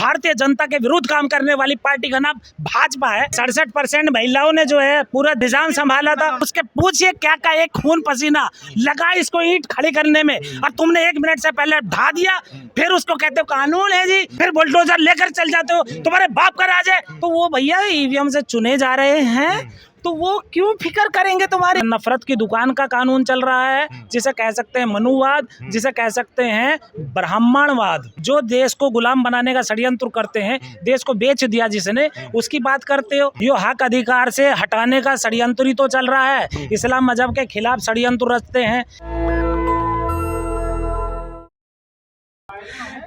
भारतीय जनता के विरुद्ध काम करने वाली पार्टी का नाम भाजपा है। 67% महिलाओं ने जो है पूरा निजाम संभाला था। उसके पूछिए क्या का एक खून पसीना लगा इसको ईंट खड़ी करने में, और तुमने 1 मिनट से पहले ढा दिया। फिर उसको कहते हो कानून है जी, फिर बुलडोजर लेकर चल जाते हो, तुम्हारे बाप का राज है। तो वो भैया ईवीएम से चुने जा रहे हैं, तो वो क्यों फिक्र करेंगे तुम्हारे। नफरत की दुकान का कानून चल रहा है, जिसे कह सकते हैं मनुवाद, जिसे कह सकते हैं ब्राह्मणवाद। जो देश को गुलाम बनाने का षड्यंत्र करते हैं, देश को बेच दिया जिसने, उसकी बात करते हो। यो हक अधिकार से हटाने का षड्यंत्र ही तो चल रहा है। इस्लाम मजहब के खिलाफ षड्यंत्र रचते हैं।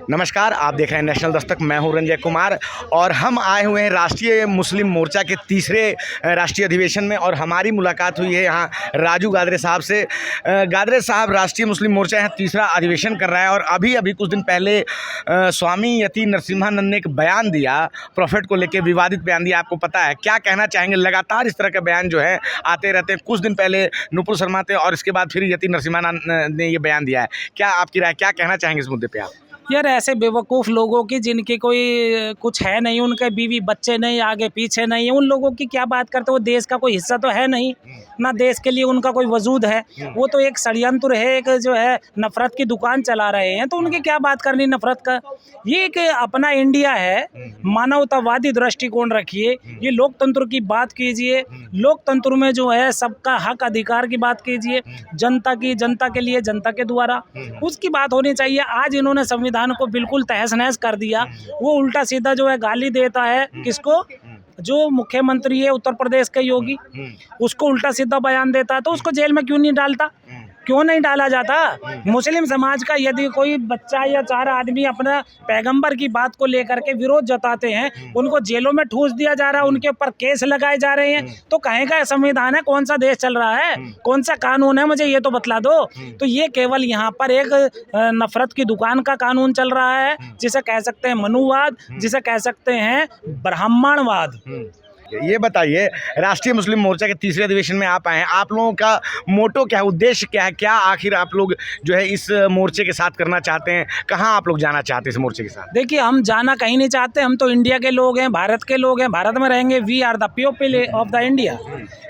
नमस्कार, आप देख रहे हैं नेशनल दस्तक। मैं हूं रंजय कुमार और हम आए हुए हैं राष्ट्रीय मुस्लिम मोर्चा के तीसरे राष्ट्रीय अधिवेशन में, और हमारी मुलाकात हुई है यहाँ राजू गादरे साहब से। गादरे साहब, राष्ट्रीय मुस्लिम मोर्चा यहाँ तीसरा अधिवेशन कर रहा है, और अभी कुछ दिन पहले स्वामी यति नरसिम्हानंद ने एक बयान दिया, प्रोफेट को लेकर विवादित बयान दिया। आपको पता है, क्या कहना चाहेंगे? लगातार इस तरह के बयान जो है आते रहते हैं। कुछ दिन पहले नुपुर शर्मा थे, और इसके बाद फिर यति नरसिम्हानंद ने ये बयान दिया है। क्या आपकी राय, क्या कहना चाहेंगे इस मुद्दे पर आप? यार, ऐसे बेवकूफ़ लोगों की जिनके कोई कुछ है नहीं, उनके बीवी बच्चे नहीं, आगे पीछे नहीं, उन लोगों की क्या बात करते? वो देश का कोई हिस्सा तो है नहीं ना, देश के लिए उनका कोई वजूद है। वो तो एक षड्यंत्र है, एक जो है नफरत की दुकान चला रहे हैं, तो उनकी क्या बात करनी नफरत का। ये एक अपना इंडिया है, मानवतावादी दृष्टिकोण रखिए, ये लोकतंत्र की बात कीजिए। लोकतंत्र में जो है सबका हक अधिकार की बात कीजिए, जनता के लिए, जनता के द्वारा, उसकी बात होनी चाहिए। आज इन्होंने संविधान को बिल्कुल तहस नहस कर दिया। वो उल्टा सीधा जो है गाली देता है किसको? जो मुख्यमंत्री है उत्तर प्रदेश के योगी, उसको उल्टा सीधा बयान देता है। तो उसको जेल में क्यों नहीं डालता? क्यों नहीं डाला जाता? मुस्लिम समाज का यदि कोई बच्चा या 4 आदमी अपना पैगंबर की बात को लेकर के विरोध जताते हैं, उनको जेलों में ठूस दिया जा रहा है, उनके ऊपर केस लगाए जा रहे हैं, तो कहीं का संविधान है? कौन सा देश चल रहा है? कौन सा कानून है? मुझे ये तो बतला दो। तो ये केवल यहाँ पर एक नफरत की दुकान का कानून चल रहा है, जिसे कह सकते हैं मनुवाद, जिसे कह सकते हैं ब्राह्मणवाद। ये बताइए, राष्ट्रीय मुस्लिम मोर्चा के तीसरे अधिवेशन में आप आए हैं, आप लोगों का मोटो क्या है, उद्देश्य क्या है? क्या आखिर आप लोग जो है इस मोर्चे के साथ करना चाहते हैं? कहाँ आप लोग जाना चाहते हैं इस मोर्चे के साथ? देखिए, हम जाना कहीं नहीं चाहते। हम तो इंडिया के लोग हैं, भारत के लोग हैं, भारत में रहेंगे। We are the people of the India.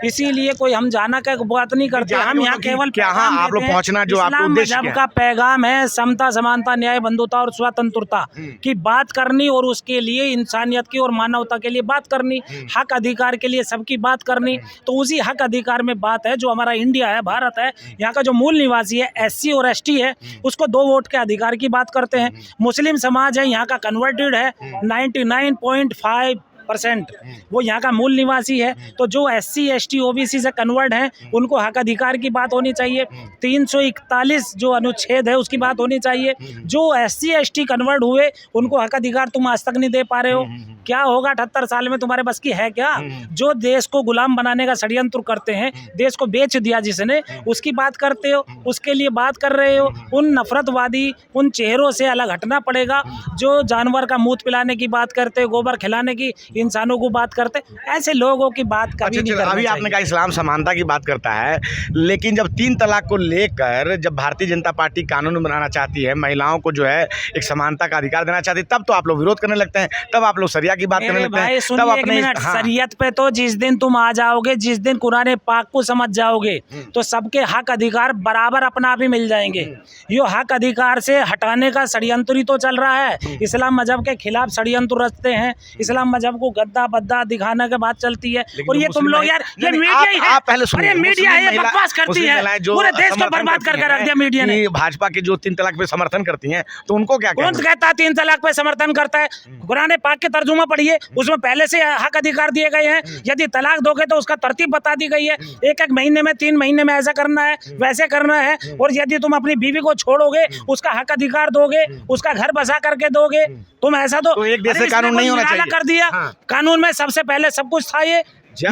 इसीलिए कोई हम जाना का बात नहीं करते। हम यहाँ केवल क्या आप लोग पहुँचना जो आपका उद्देश्य का पैगाम है, समता, समानता, न्याय, बंधुता और स्वतंत्रता की बात करनी, और उसके लिए इंसानियत की और मानवता के लिए बात करनी, हक अधिकार के लिए सबकी बात करनी। तो उसी हक अधिकार में बात है जो हमारा इंडिया है, भारत है, यहाँ का जो मूल निवासी है, SC और ST है, उसको 2 वोट के अधिकार की बात करते हैं। मुस्लिम समाज है, यहाँ का कन्वर्टेड है 99.5%, वो यहाँ का मूल निवासी है। तो जो SC ST OBC से कन्वर्ट हैं, उनको हक अधिकार की बात होनी चाहिए। 341 जो अनुच्छेद है उसकी बात होनी चाहिए। जो SC ST कन्वर्ट हुए, उनको हक अधिकार तुम आज तक नहीं दे पा रहे हो। क्या होगा 78 साल में? तुम्हारे बस की है क्या? जो देश को गुलाम बनाने का षड्यंत्र करते हैं, देश को बेच दिया जिसने, उसकी बात करते हो, उसके लिए बात कर रहे हो। उन नफरतवादी, उन चेहरों से अलग हटना पड़ेगा जो जानवर का मूत पिलाने की बात करते, गोबर खिलाने की, इंसानों को बात करते। ऐसे लोगों की बात कभी नहीं करनी। अभी आपने कहा इस्लाम समानता की बात करता है, लेकिन जब 3 तलाक को लेकर जब भारतीय जनता पार्टी कानून बनाना चाहती है, महिलाओं को जो है एक समानता का अधिकार देना चाहती है, तब तो आप लोग विरोध करने लगते हैं, तब आप लोग सरिया की बात करने लगते हैं। तब अपने शरीयत पे तो जिस दिन तुम आ जाओगे, जिस दिन कुरान पाक को समझ जाओगे, तो सबके हक अधिकार बराबर अपना आप ही मिल जाएंगे। यो हक अधिकार से हटाने का षड्यंत्र ही तो चल रहा है। इस्लाम मजहब के खिलाफ षड्यंत्र रचते हैं, इस्लाम मजहब को गद्दा बद्दा दिखाने के बात चलती है। और ये तुम लोग यार, ये मीडिया ही है, अरे मीडिया है, बकवास करती है, पूरे देश को बर्बाद करके रख दिया मीडिया ने। भाजपा के जो 3 तलाक पे समर्थन करती हैं, तो उनको क्या कौन कहता है 3 तलाक पे समर्थन करता है? कुरान पाक के तर्जुमा पढ़िए, उसमें पहले से हक अधिकार दिए गए हैं। यदि तलाक दोगे तो उसका तरतीब बता दी गई है, 1-1 महीने में, 3 महीने में ऐसा करना है, वैसे करना है। और यदि तुम अपनी बीवी को छोड़ोगे, उसका हक अधिकार दोगे, उसका घर बसा करके दोगे, तुम ऐसा तो एक देश से कानून नहीं होना चाहिए कर दिया। कानून में सबसे पहले सब कुछ था। ये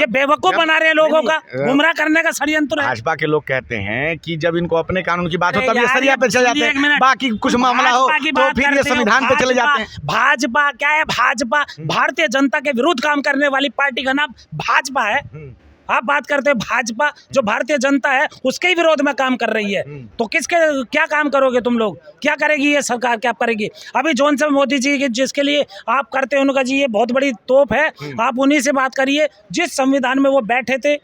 बेवकूफ बना रहे हैं लोगों का, गुमराह करने का षड्यंत्र है। भाजपा के लोग कहते हैं कि जब इनको अपने कानून की बात हो तब ये सरिया पे चले जाते हैं, बाकी कुछ मामला हो तो फिर ये संविधान पे चले जाते हैं। भाजपा क्या है? भाजपा भारतीय जनता के विरुद्ध काम करने वाली पार्टी का नाम भाजपा है। आप बात करते हो भाजपा जो भारतीय जनता है उसके ही विरोध में काम कर रही है, तो किसके क्या काम करोगे तुम लोग? क्या करेगी ये सरकार, क्या करेगी? अभी जौन सा मोदी जी के जिसके लिए आप करते हो उनका जी ये बहुत बड़ी तोप है, आप उन्हीं से बात करिए जिस संविधान में वो बैठे थे।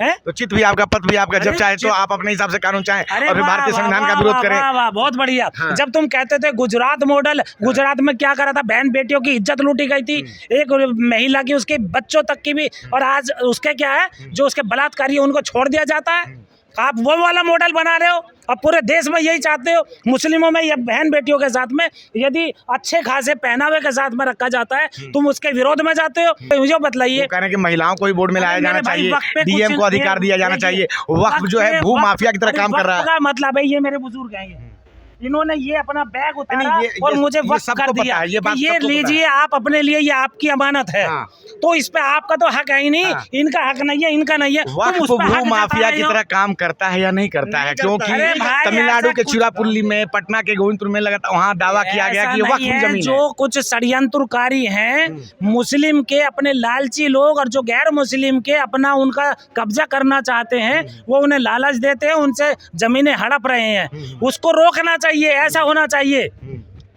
है तो चित भी आपका, पद भी आपका, जब चाहे तो आप अपने हिसाब से कानून चाहें और फिर भारतीय संविधान का विरोध करें। वाह, बहुत बढ़िया। हाँ। जब तुम कहते थे गुजरात मॉडल, गुजरात में क्या करा था? बहन बेटियों की इज्जत लूटी गई थी, एक महिला की, उसके बच्चों तक की भी, और आज उसके क्या है, जो उसके बलात्कारी है उनको छोड़ दिया जाता है। आप वो वाला मॉडल बना रहे हो। अब पूरे देश में यही चाहते हो, मुस्लिमों में या बहन बेटियों के साथ में यदि अच्छे खासे पहनावे के साथ में रखा जाता है, तुम उसके विरोध में जाते हो। तो मुझे बताइए, कहने कि महिलाओं को भी बोर्ड में लाया जाना चाहिए, डीएम को अधिकार दिया जाना चाहिए, वक्फ जो है भू माफिया की तरह काम कर रहा है। मतलब है, ये मेरे बुजुर्ग हैं, इन्होंने ये अपना बैग उतारा और मुझे वक्त कर दिया कि ये लीजिए आप अपने लिए, ये आपकी अमानत है। हाँ। तो इस पे आपका तो हक है ही नहीं। हाँ। इनका हक नहीं है, इनका नहीं है। वक्फ भू माफिया की तरह काम करता है या नहीं करता है? क्योंकि तमिलनाडु के चिरापुल्ली में, पटना के गोविंदपुर में लगातार वहाँ दावा किया गया कि वक्फ जमीन है। जो कुछ षड्यंत्रकारी हैं, मुस्लिम के अपने लालची लोग और जो गैर मुस्लिम के अपना उनका कब्जा करना चाहते हैं, वो उन्हें लालच देते हैं, उनसे जमीनें हड़प रहे हैं। उसको रोकना चाहिए, ऐसा होना चाहिए,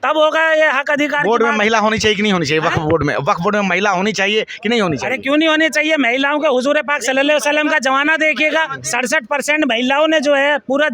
तब होगा ये हक अधिकार। बोर्ड में महिला होनी चाहिए कि नहीं होनी चाहिए? वक्फ बोर्ड में महिला होनी चाहिए कि नहीं होनी चाहिए? अरे क्यों नहीं होनी चाहिए? महिलाओं के हुजूर पाक सल्लल्लाहु अलैहि वसल्लम का जमाना देखिएगा, 67% महिलाओं ने जो है पूरा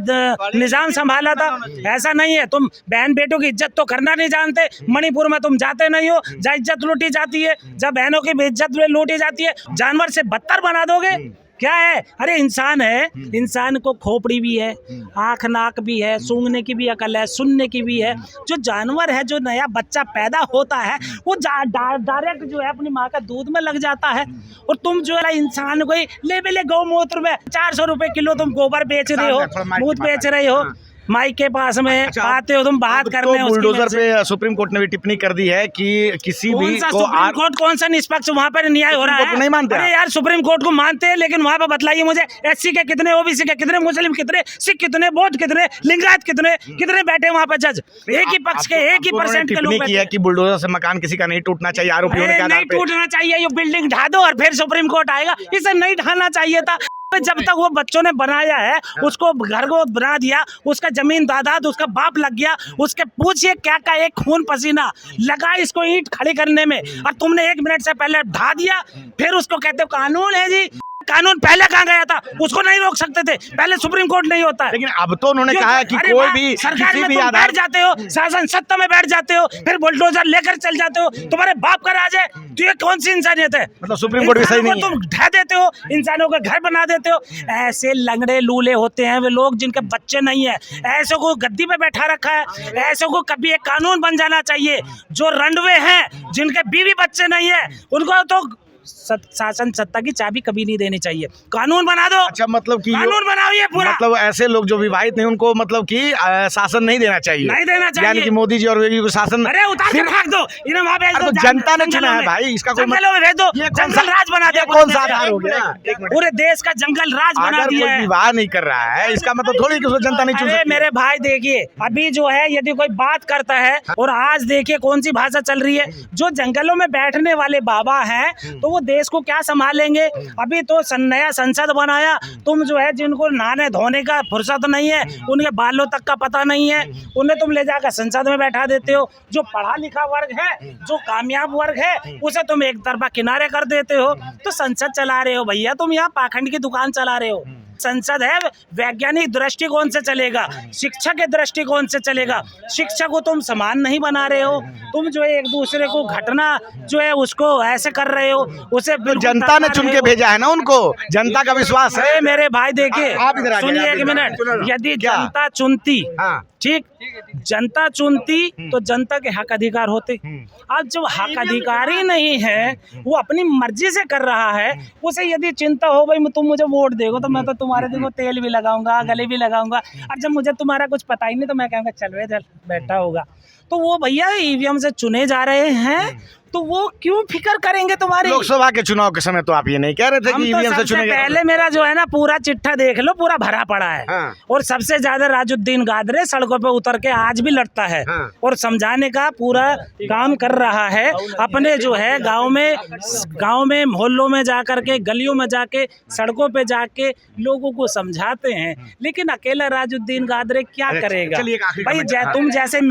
निजाम संभाला था। ऐसा नहीं है तुम बहन बेटों की इज्जत तो करना नहीं जानते। मणिपुर में तुम जाते नहीं हो, जहाँ इज्जत लूटी जाती है, जहाँ बहनों की इज्जत लूटी जाती है, जानवर से बदतर बना दोगे? क्या है? अरे इंसान है, इंसान को खोपड़ी भी है, आँख नाक भी है, सूंघने की भी अकल है, सुनने की भी है। जो जानवर है, जो नया बच्चा पैदा होता है, वो डायरेक्ट जो है अपनी माँ का दूध में लग जाता है। और तुम जो है इंसान को ले गौमूत्र में 400 रुपए किलो तुम गोबर बेच रहे हो, दूध बेच रहे हो, माइक के पास में आते हो तुम बात करने। तो बुलडोजर पे सुप्रीम कोर्ट ने भी टिप्पणी कर दी है कि किसी भी को सुप्रीम कोर्ट कौन सा निष्पक्ष वहाँ पर न्याय हो रहा है? नहीं मानते? अरे यार सुप्रीम कोर्ट को मानते हैं, लेकिन वहाँ पर बतलाइए मुझे, एससी के कितने, ओबीसी के कितने, मुस्लिम कितने, सिख कितने, बौद्ध कितने, लिंगायत कितने बैठे वहाँ पर जज? एक ही पक्ष के, एक ही परसेंट के लोग की है कि बुलडोजर से मकान किसी का नहीं टूटना चाहिए, आरोपियों ने नहीं टूटना चाहिए, ये बिल्डिंग ढा दो और फिर सुप्रीम कोर्ट आएगा। इसे नहीं ढाना चाहिए था। जब तक वो बच्चों ने बनाया है, उसको घर को बना दिया, उसका जमीन दादाद उसका बाप लग गया, उसके पूछिए क्या का एक खून पसीना लगा इसको ईंट खड़ी करने में, और तुमने 1 मिनट से पहले ढा दिया, फिर उसको कहते हो कानून है जी। कानून पहले कहाँ गया था? उसको नहीं रोक सकते थे, पहले सुप्रीम कोर्ट नहीं होता है। लेकिन अब तो उन्होंने कहा है कि कोई भी सरकार में तुम बैठ जाते हो, शासन सत्ता में बैठ जाते हो, फिर बुलडोजर लेकर चल जाते हो, तुम्हारे बाप का राज है। तो ये कौन सी इंसानियत है? मतलब सुप्रीम कोर्ट भी सही नहीं है। तुम ढा देते हो, इंसानों का घर बना देते हो। ऐसे लंगड़े लूले होते हैं वे लोग जिनके बच्चे नहीं है, ऐसे को गद्दी पे बैठा रखा है। ऐसे को कभी एक कानून बन जाना चाहिए। जो रंडवे हैं, जिनके बीवी बच्चे नहीं है, उनको तो शासन सत्ता की चाबी कभी नहीं देनी चाहिए। कानून बना दो। अच्छा, मतलब कि कानून बनाओ ये पूरा। मतलब ऐसे लोग जो विवाहित नहीं, उनको मतलब कि शासन नहीं देना चाहिए, नहीं देना चाहिए। यानी कि मोदी जी और योगी को शासन, अरे उतार के फेंक दो, इन्हें वहां भेज दो। जनता ने चुना है भाई, इसका कोई जंगलों में भेज दो, जंगल राज बना दिया। कौन सा आधार हो गया? पूरे देश का जंगल राज बना दिया है। विवाह नहीं कर रहा है, इसका मतलब थोड़ी कि उसको जनता नहीं चुन सकती। मेरे भाई देखिए, अभी जो है यदि कोई बात करता है, और आज देखिए कौन सी भाषा चल रही है। जो जंगलों में बैठने वाले बाबा हैं, तो वो देश को क्या संभालेंगे? अभी तो नया संसद बनाया, तुम जो है जिनको नहाने धोने का फुर्सत नहीं है, उनके बालों तक का पता नहीं है, उन्हें तुम ले जाकर संसद में बैठा देते हो। जो पढ़ा लिखा वर्ग है, जो कामयाब वर्ग है, उसे तुम एक तरफा किनारे कर देते हो। तो संसद चला रहे हो भैया, तुम यहाँ पाखंड की दुकान चला रहे हो। संसद है वैज्ञानिक दृष्टिकोण से चलेगा, शिक्षा के दृष्टिकोण से चलेगा। शिक्षा को तुम समान नहीं बना रहे हो, तुम जो है एक दूसरे को घटना जो है उसको ऐसे कर रहे हो। उसे जनता ने चुन के भेजा है ना, उनको जनता का विश्वास है। मेरे भाई देखिए, सुनिए 1 मिनट, यदि जनता चुनती, ठीक, जनता चुनती तो जनता के हक अधिकार होते। आज जो हक अधिकारी नहीं है, वो अपनी मर्जी से कर रहा है, उसे यदि चिंता हो भाई तुम मुझे वोट देगो तो मैं तो तुम्हारे देखो तेल भी लगाऊंगा, गले भी लगाऊंगा, और जब मुझे तुम्हारा कुछ पता ही नहीं तो मैं कहूँगा चल वे चल बैठा होगा। तो वो भैया ईवीएम से चुने जा रहे हैं, तो वो क्यों फिक्र करेंगे तुम्हारी? लोकसभा के चुनाव के समय तो आप ये नहीं कह रहे थे हम कि तो ईवीएम से सबसे चुने गए। पहले मेरा जो है ना पूरा चिट्ठा देख लो, पूरा भरा पड़ा है। हाँ। और सबसे ज्यादा राजुद्दीन गादरे सड़कों पे उतर के आज भी लड़ता है। हाँ। और समझाने का पूरा काम कर रहा है। अपने जो है गांव में मोहल्लों में जाकर के, गलियों में जाके, सड़कों पे जाके लोगों को समझाते हैं। लेकिन अकेला राजुद्दीन गादरे क्या अच्छा, करेगा? चलिए एक आखिरी भाई comment, हाँ। तुम जैसे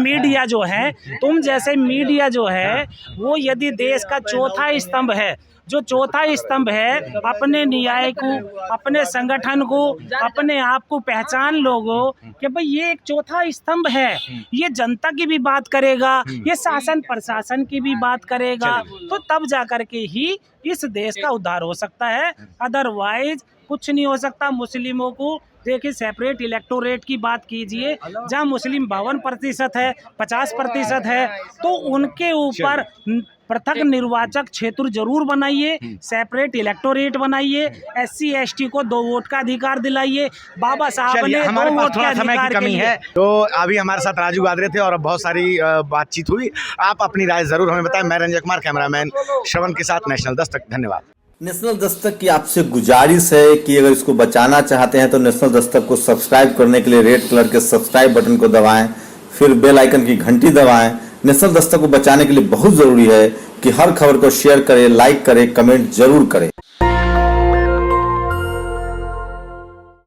मीडिया जो है वो यदि देश का चौथा स्तंभ है, जो चौथा स्तंभ है, अपने न्याय को, अपने संगठन को, अपने आप को पहचान लोगो कि भाई ये एक चौथा स्तंभ है, ये जनता की भी बात करेगा, ये शासन प्रशासन की भी बात करेगा, तो तब जाकर के ही इस देश का उद्धार हो सकता है। अदरवाइज कुछ नहीं हो सकता। मुस्लिमों को देखिए, सेपरेट इलेक्टोरेट की बात कीजिए, जहां मुस्लिम 52% है, 50% है, तो उनके ऊपर पृथक निर्वाचक क्षेत्र जरूर बनाइए, सेपरेट इलेक्टोरेट बनाइए, SC ST को 2 वोट का अधिकार दिलाइए। बाबा साहब ने 2 हमारे पास वोट के थोड़ा समय अधिकार की के कमी लिए। है, तो अभी हमारे साथ राजू गादरे थे और अब बहुत सारी बातचीत हुई। आप अपनी राय जरूर हमें बताएं। मैं रंजय कुमार, कैमरामैन श्रवण के साथ नेशनल दस्तक। धन्यवाद। नेशनल दस्तक की आपसे गुजारिश है कि अगर इसको बचाना चाहते हैं तो नेशनल दस्तक को सब्सक्राइब करने के लिए रेड कलर के सब्सक्राइब बटन को दबाएं, फिर बेल आइकन की घंटी दबाएं। नेशनल दस्तक को बचाने के लिए बहुत जरूरी है कि हर खबर को शेयर करें, लाइक करें, कमेंट जरूर करें।